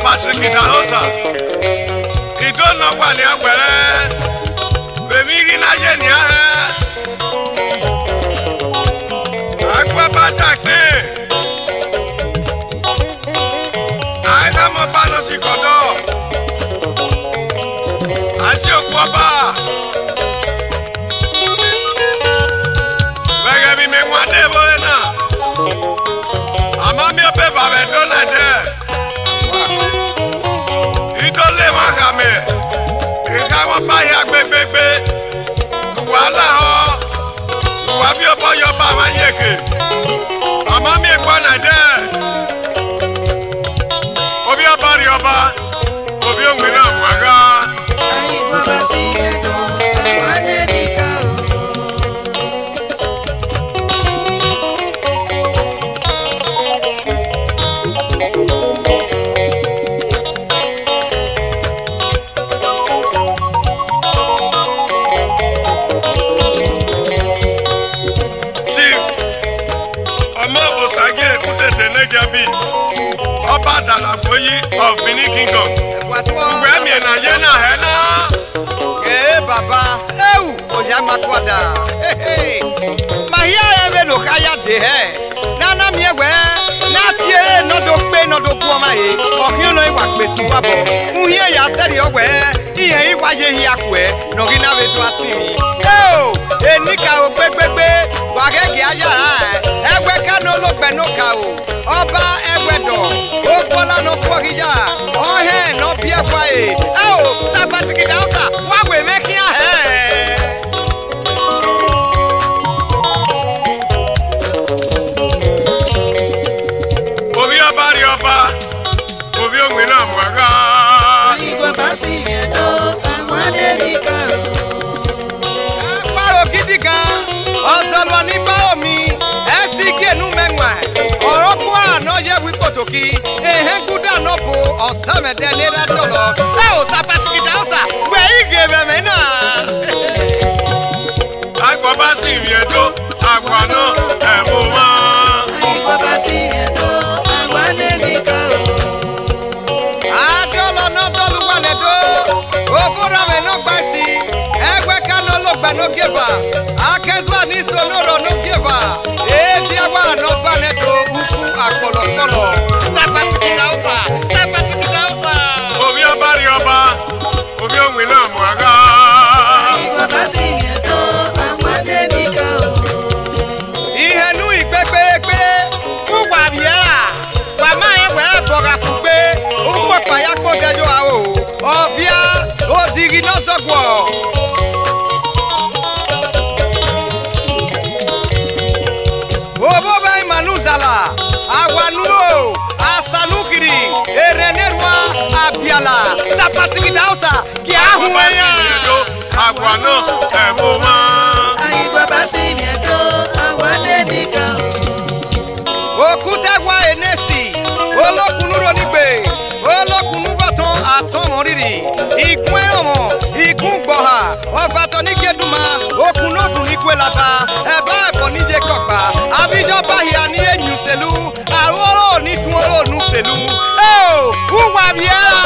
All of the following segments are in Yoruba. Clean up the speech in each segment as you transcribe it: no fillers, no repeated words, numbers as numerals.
Patrick Idahosa Idono kwani agbere Bemi gina je ni ahe Agba batakpe Aida mo bano si kodo Asi okwaba Bege bi me wade bolena Ama mi ope vawe donade Mama mi kwa na de Obi abari oba Obi onwena mwaga Ayi kwa basi yeto Wane dika Oba Dalafoyi of Benin Kingdom. Grammy na yena hena. Baba, oya makwada. Mahia ebe no kaya de Nana miewe, na tiere no do pe no do bu ma he. Okin no iwa pe si wabo. Unye ya seri ogwe, iye iwa ye hi akwe, no gina we do asimi. Enika ogbegbe, wagege ayara. Egwe ka no lo pe no ka o. Oba egwedo, okola no pogija. Ohe no bia kwae. Patrick Idahosa, wa we make ya Obi abari oba, obi onwena mwaga. Ayi kwa basi yeto Wane dika Paro kidiga, Ozalwa ni baomi, Esike nu menwa. Orokwa no ye wipotoki, guda no bo, Osamede nera dolo. Patrick Idahosa, we igebe mena. Agba basi yeto, agba no emoma. Ayi kwa basi yeto Wane dika Adolo no dolu wane do, Obura me no gbasi, Egwe kano lo gba no geba, Akezwa ni sonoro no geba, Diagwa no bane do, Uku akolo. Patrick Idahosa, Patrick Idahosa. Obi abari oba, obi onwena mwaga. Ayi kwa basi yeto Wane dika Ihenu igbegbe, Uwa biera, Wama ewe boga kugbe, Upo paya kodeyo awo, Obia, Odigi no zogwo. Oboba imanuzala, Awanuo, Asalukiri, Erenerwa, Abiala, Patrick Idahosa, Agba basi yeto, agba no emoma. Ayi kwa basi yeto Wane dika Òkúta wa enesi, olókunúro nígbè, olókunúrọ̀tàn àsọmọ̀rìrì, ìgún ẹ̀rọ̀mọ̀, ìgún gbọ̀hà, ọ̀fàtọ̀ ní Keduma, okùnófù ní Kwelaba, ẹ̀bá ẹ̀bọ̀ ní Jẹ́kọ̀pá, àbíjọba ìhà ní Èjù Sèlú, àwọn ọ̀rọ̀ ní Dún ọ̀rọ̀ nù Sèlú. Wúwa bíẹ́rà.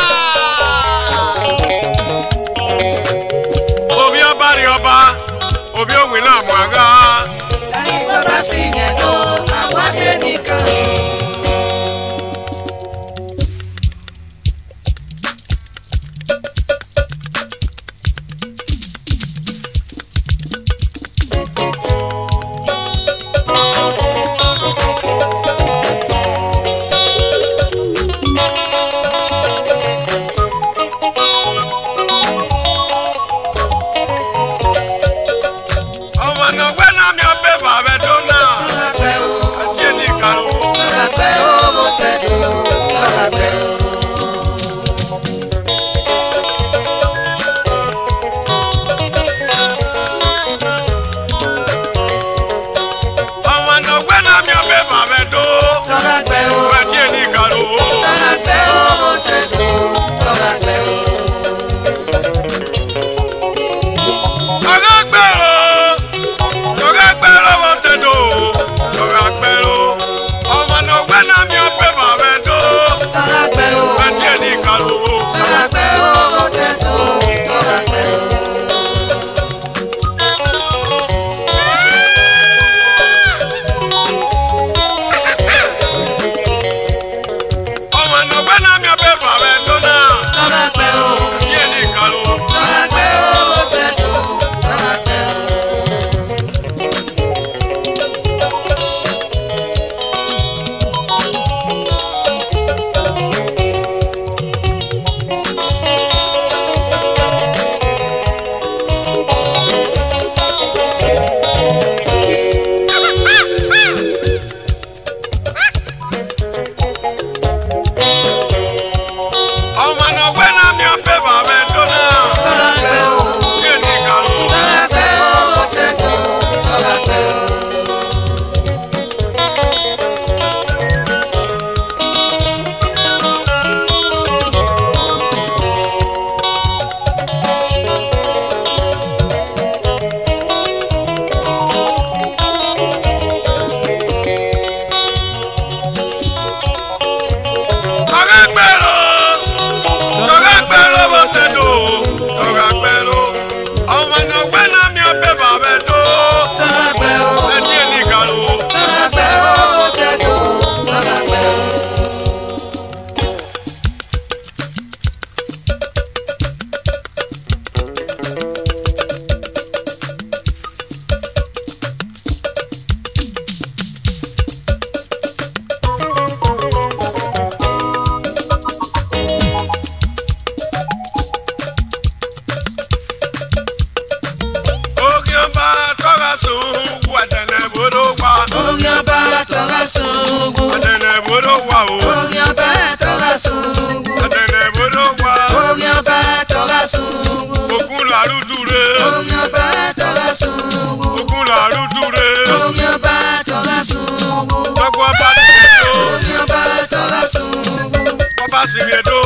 simiedo.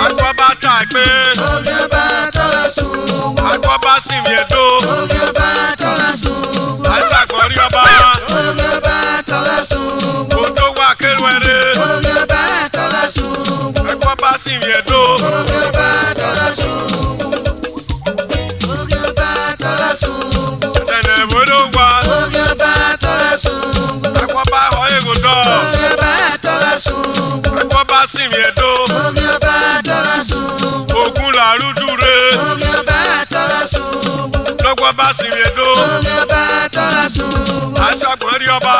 Akwaba tagbe. Akwaba simiedo. Asakori ọba. Odo wa kelwere. Akwaba simiedo. Tene bodo wa. Akwaba hoye godo. Akwaba simiedo. Ogun la rudure. Lọ́gbọ́ba simiedo. Asakori ọba.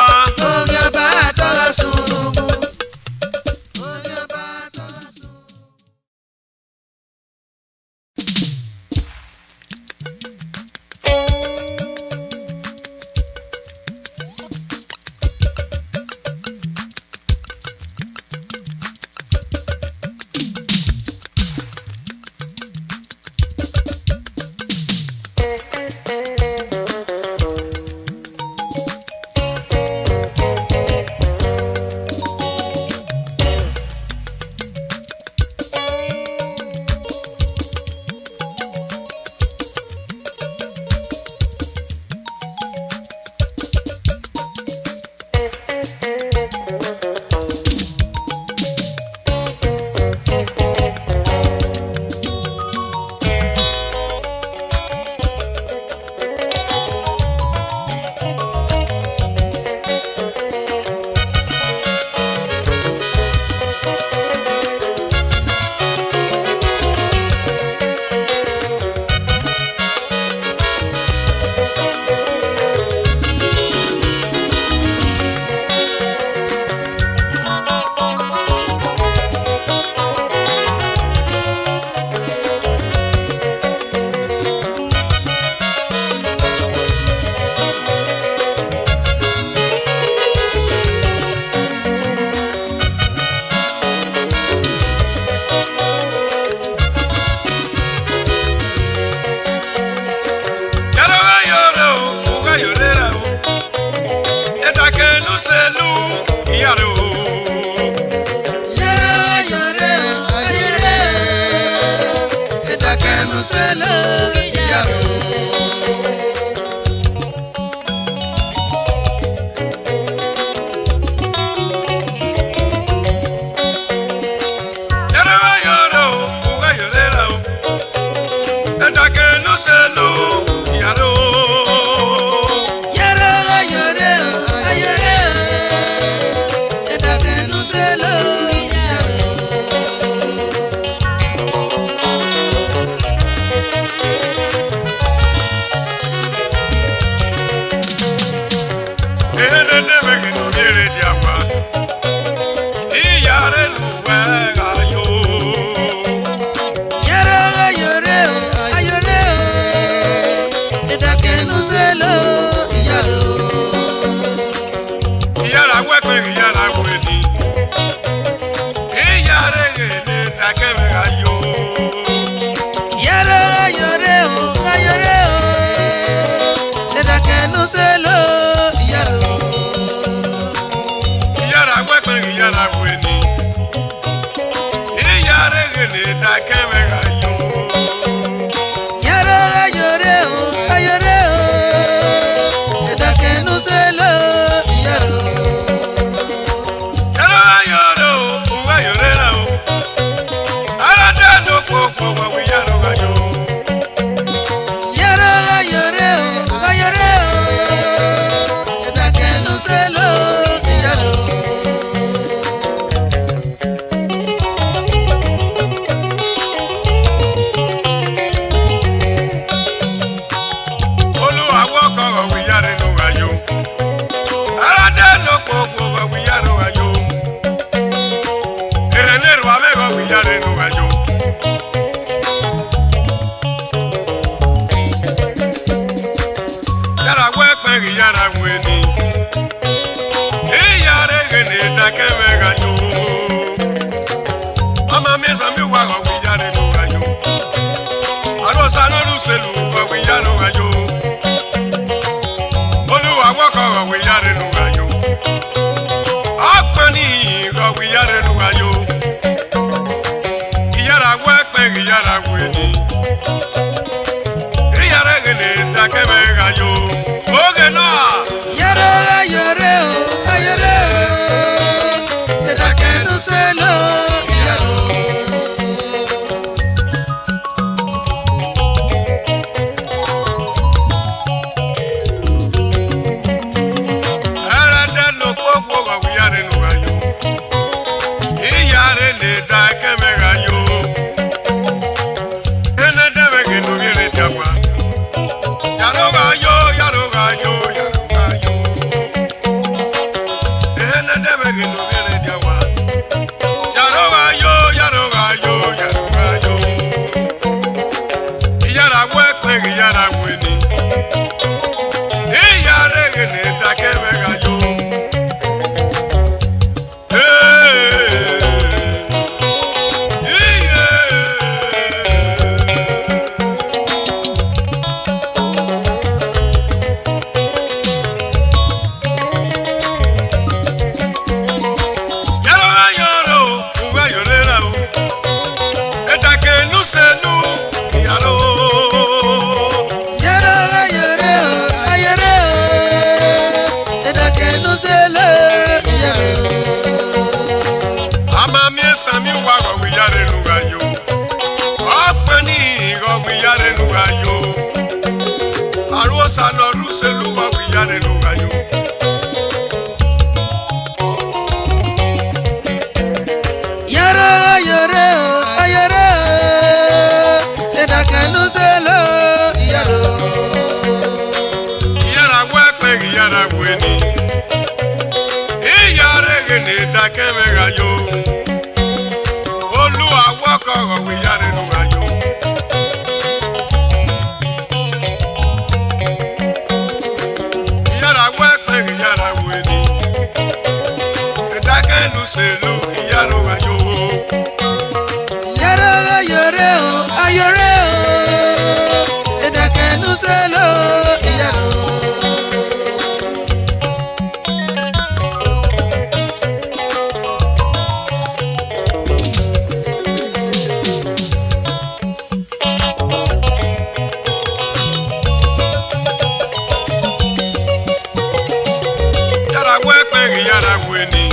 Olúwa wọ́kọ̀ ọ̀wé yára nù ayọ̀. Ọ̀pọ̀ ní ìrọ̀wé yára nù ayọ̀. yara wini. Yara gene takeme gayo. Oge no. Yare yare ayare. Edakenu selo yaro. Arada no popo ga yare no gayo. Yare ne takeme gayo. Ene debe que no viene de agua. Yaro gayo, yaro gayo, yaro gayo. Ene debe que no viene de agua. Yaro gayo, yaro gayo, yaro gayo. Yara huepe, yara hueni. Yare que ne takeme gayo. Sami wa go yare nuga yo. Apani go yare nuga yo. Arosa no ruse lu go yare nuga yo. Yare yare ayare. Edakenu selo yaro. Yara wa pe yara weni. Yare gene takeme ga yo. We yare nuga yo. Yara wepe yara weni. Etake luselu yaro ga yo. Yare yare ayare. Edakenu selo yaro. Yara weni.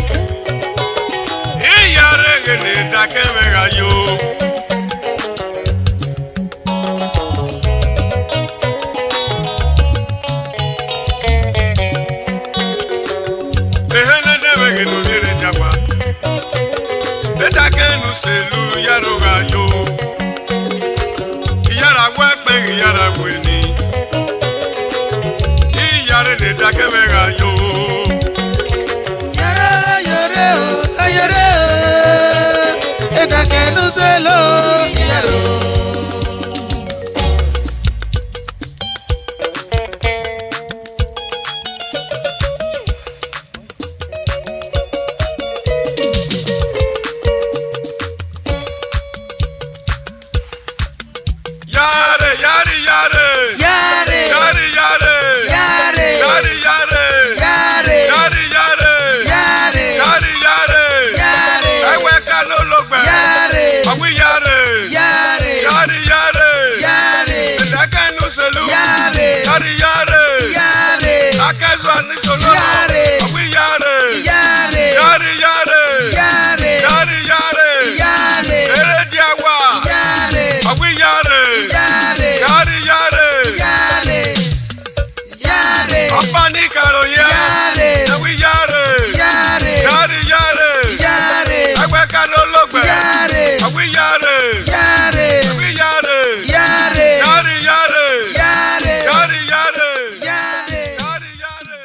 Yare gene takeme ga yo. Ehene debe que no viene de agua. Etake luselu yaro ga yo. Yara wepe yara weni. Yare ne takeme ga yo. Ayare, edakenu selo yaro. Yare, yare, yare. Yare, Yare, yare. yare, Yare, yare. yare, Yare, yare. yare, Yare, yare. yare, Ewe kalologbe. yare, Awi yare. yare, Yare, yare. yare, Edakenu selu. yare, Yare, yare. yare, Akezwa ni sololo. Yare. Awi yare. yare, Yare, yare. yare, Yare, yare. yare, Ere diawa. yare, Awi yare. yare, Yare, yare. yare, yare, Apani karo ye. yare, Awi yare. yare, Yare, yare. yare, Ewe kalologbe. yare, Awi yare. yare, Awi yare. yare, Yare, yare. yare, Yare, yare. yare, Yare, yare.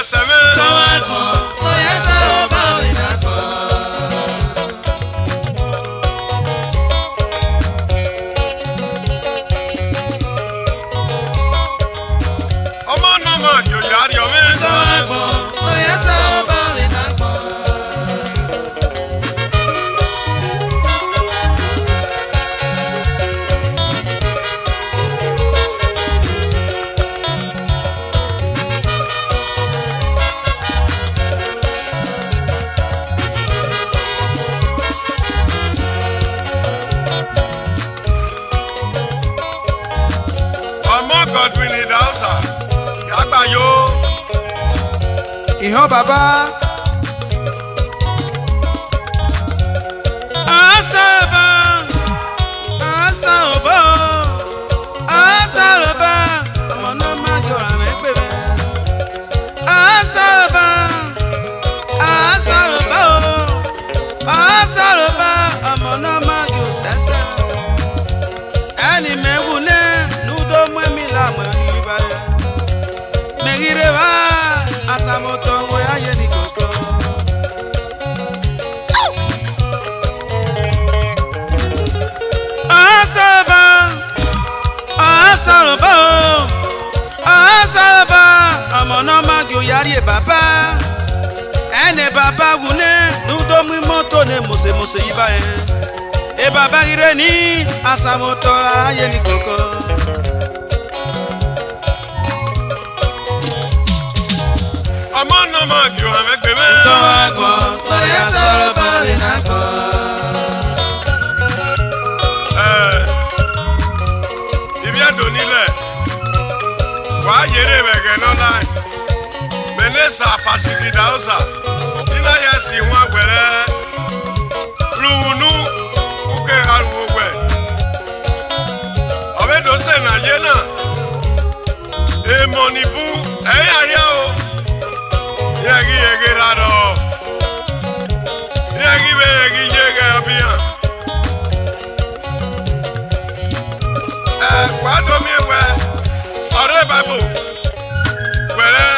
sẹ́sẹ́mẹ́. Oya sọ̀rọ̀ báwo ìdàgbọ́. Ọmọ náà máa jòyè àríọ̀ mi. Oya sọ̀rọ̀ báwo ìdàgbọ́. Ọmọ Godwin Ìdáhùsà yàgbà yó. Ìhàn bàbá. Asaba, asaba, asaba, ọmọ náà máa jọra mẹ́gbẹ̀ẹ́. Asaba, asaba, asaba, ọmọ náà máa jọ sẹ́sẹ́. Ẹni mẹ́wùlẹ̀ lùdó mẹ́mi làwọn ẹni báyẹn. Mẹ́gìrì wá, asamọ̀tọ̀ wẹ̀ ayé ní kòkó. Asaba, asaba, asaba, ọmọ náà máa jò yàrá ẹ̀ bàbá. Ẹni bàbá wulẹ̀ lùdó mú mọ́tò ní mọ̀sẹ̀mọ̀sẹ̀ yìí báyẹn. Ẹ bàbá rire ní asamọ̀tọ̀ ayé ní kòkó. Ọmọ náà máa jòyè mẹ́gbẹ̀ẹ́. Oya sọ̀rọ̀ báwo ìdàgbọ́. Ibi ẹ̀dùn nílẹ̀ wàá yèrè wẹ̀gẹ̀ lọ́la Mẹ́nẹ́sà Pàtìkì Ìdáhùsà nínú ayé sì wọn àgbẹ̀rẹ̀ rúwùnú kúkẹ́ àrùn wẹ̀ ọ̀bẹ́dọ̀sẹ̀ nàyé náà èèmọ̀ nìbú ẹ̀yà yá o yẹ́gí yẹ́gí rárọ̀ yẹ́gí bẹ́ẹ̀ yẹ́gí yẹ́gẹ́ abíyàn. Kwado mi ewe ọ̀rẹ́ Bible wẹ̀rẹ̀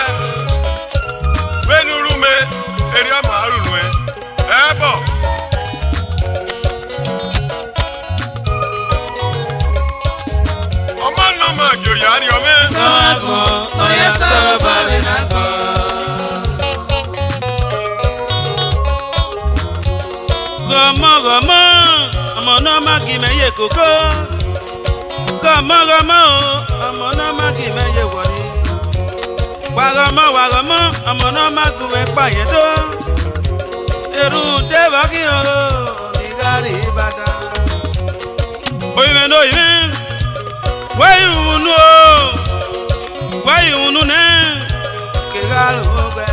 bẹ́ẹ̀nuru mi eri ọmọ arunu ẹ bọ̀. Ọmọ náà máa jòyè àríọ̀ mi. Oya sọ̀rọ̀ báwo ìdàgbọ́. Gọmọgọmọ, ọmọ náà máa kì í mẹ́yẹ kókó. Gọmọgọmọ, ọmọ náà máa kì í mẹ́yẹ wọ̀nyí. Wàgọmọ, ọmọ náà máa gùn mẹ́ pààyẹ́ tó. Èrú dẹ́bọ̀ kí o ní kárí Ìbàdàn. Oyinmẹ́ ló yìí, wẹ́yìn ìwùnú o, wẹ́yìn ìwùnú náà, kíkà ló gbẹ.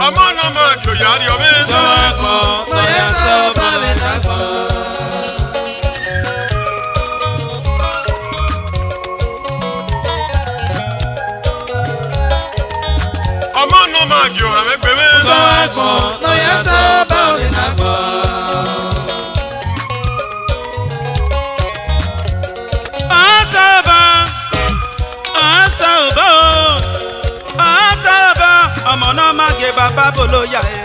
Ọmọ náà máa jòyè àríọ̀ mi. Oya sọ̀rọ̀ báwo ìdàgbọ́. Ọmọ náà máa jòyè mẹ́gbẹ̀ẹ́. Oya sọ̀rọ̀ báwo ìdàgbọ́. Asaba, asaba, asaba, ọmọ náà máa gé bàbá bolo yá ẹ.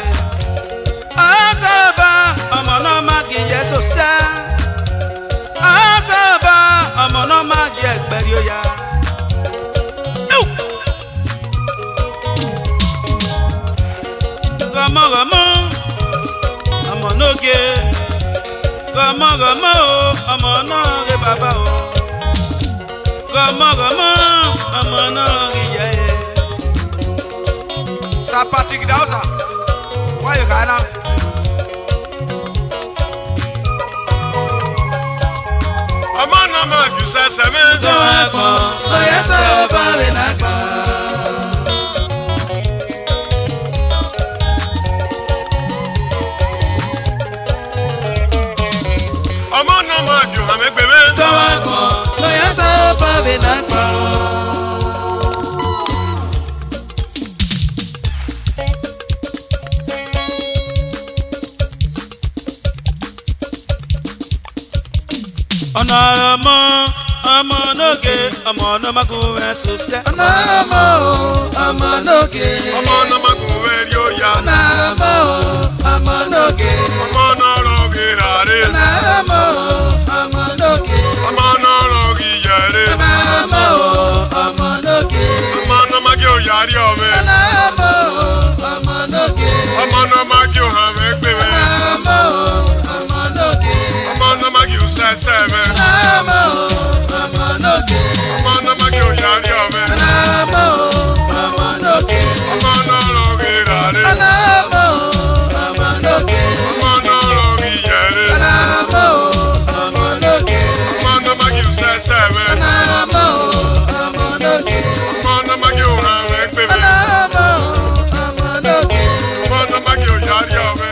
Asaba, ọmọ náà máa gé yẹsọ sá. Asaba, ọmọ náà máa gé ẹgbẹ̀rì oyà. Gọmọgọmọ, ọmọ náà gé. Gọmọgọmọ o, ọmọ náà gé bàbá o. Gọmọgọmọ, ọmọ náà gé yẹ ẹ. Sir Patrick Ìdáhùsà, why you got up? Ọmọ náà máa jù sẹ́sẹ́ mi. Oya sọ̀rọ̀ báwo ìdàgbọ́. Ọmọ náà máa jù àmẹ́gbẹ̀mẹ́. Oya sọ̀rọ̀ báwo ìdàgbọ́. n'oge ọmọ n'ọmọkụ wee sụsịa Ọmọ n'oge. ọmọ n'ọmọkụ wee rio ya Ọmọ n'oge. ọmọ n'ọrụ gị rarị Ọmọ n'oge. ọmọ n'ọrụ gị yẹrẹ Ọmọ n'oge. ọmọ n'ọmọkụ òyàrí ọmọ Ọmọ n'oge. ọmọ n'ọmọkụ òhàmẹ gbẹmẹ Ọmọ n'oge. ọmọ n'ọmọkụ sẹsẹ mẹ Ọmọ n'oge. ọmọ n'ọmọkụ òyàrí ọmọ Ọmọ n'oge. ọmọ n'ọrụ gị rarị Ọmọ n'oge. ọmọ n'ọrụ gị yẹrẹ Ọmọ n'oge. ọmọ n'ọmọkụ sẹsẹ mẹ Ọmọ n'oge. ọmọ n'ọmọkụ òhàmẹ gbẹmẹ Ọmọ n'oge. ọmọ n'ọmọkụ òyàrí ọmọ.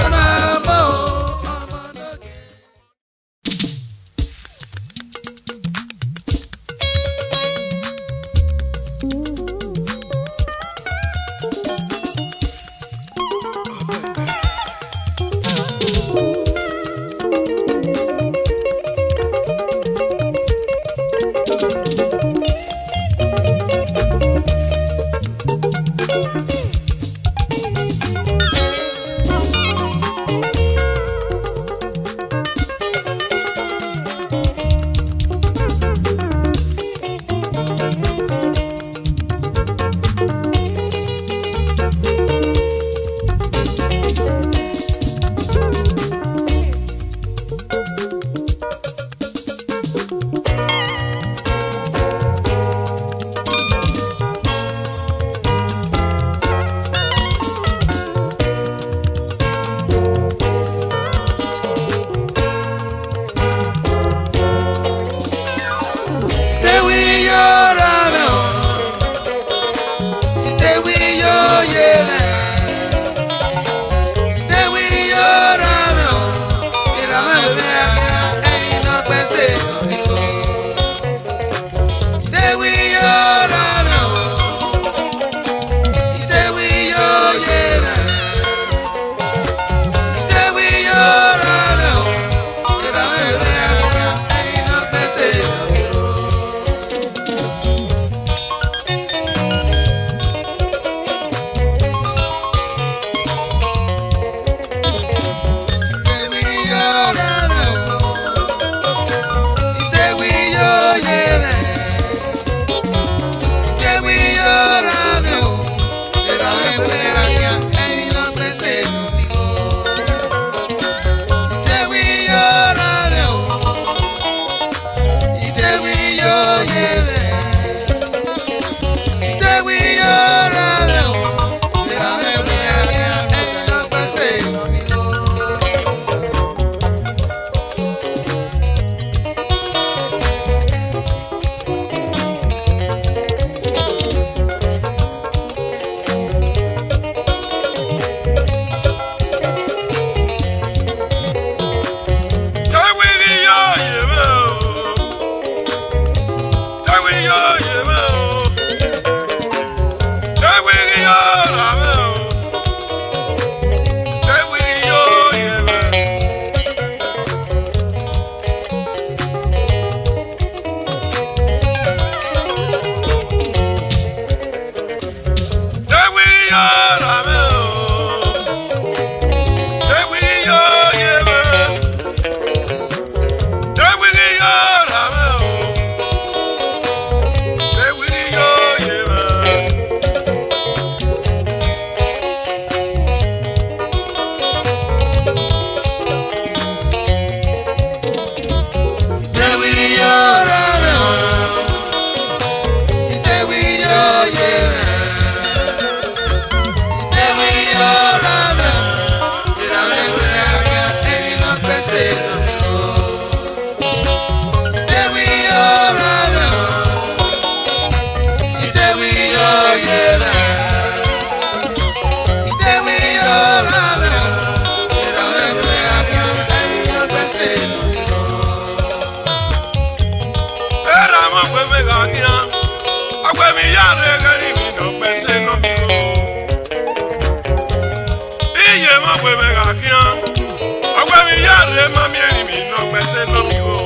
Mami, mi no me sé no mi go.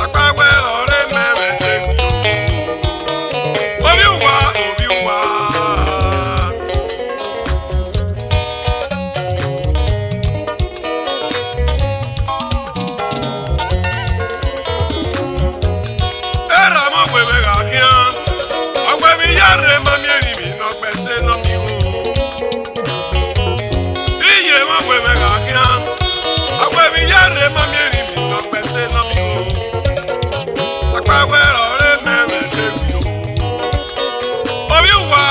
Akwa we ore na wewe gakia. Agwe mi yare ma mi ri mi no pese no mi o. Iye ma wewe gakia. Agwe mi yare ma mi ri mi no pese no mi o. Agba we ro re me me se mi o. Obi wa.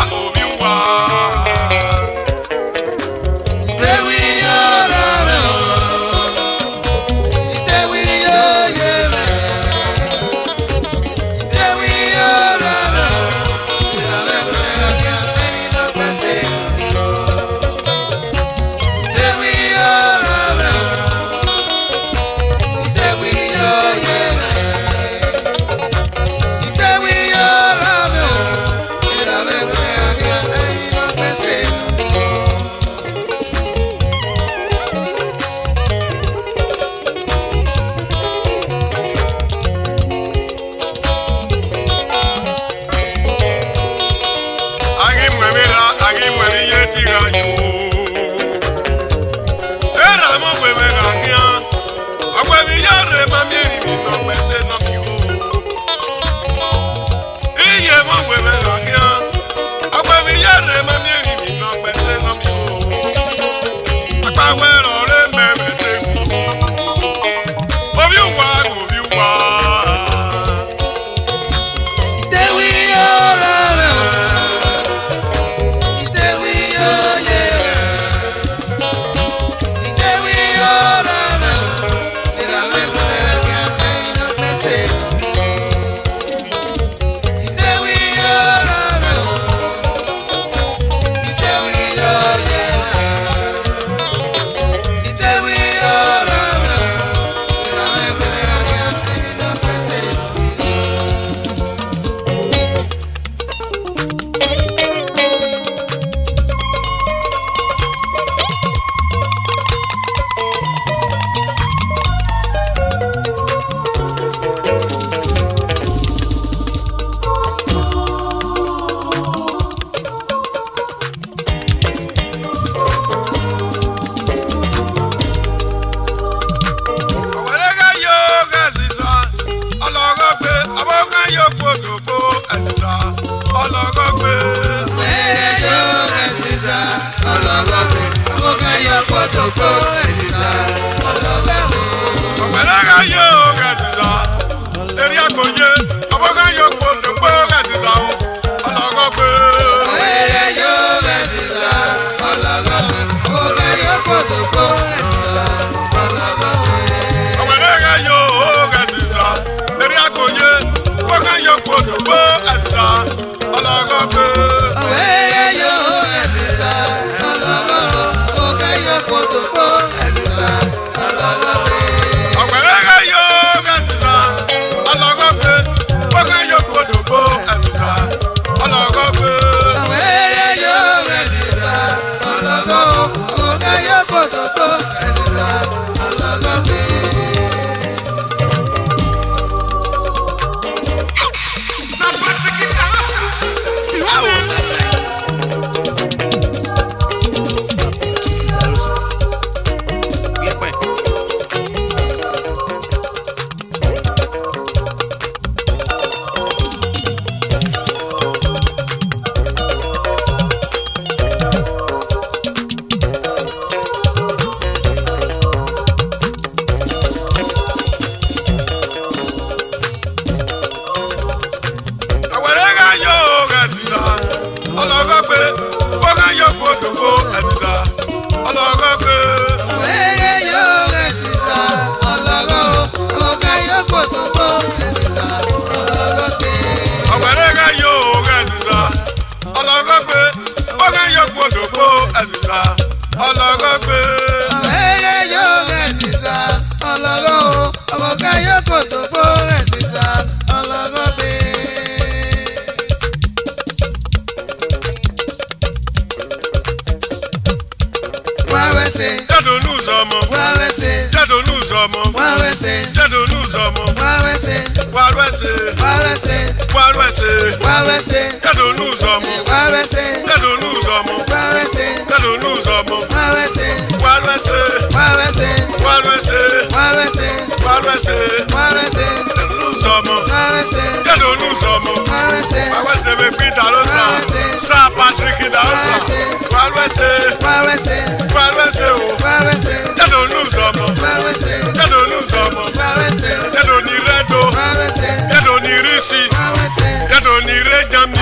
donire Germany,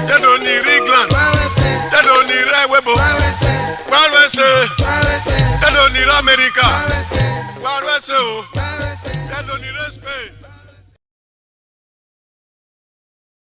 je donire England, je donire Webo, warwese, je donire America, warwese o, je donire Spain.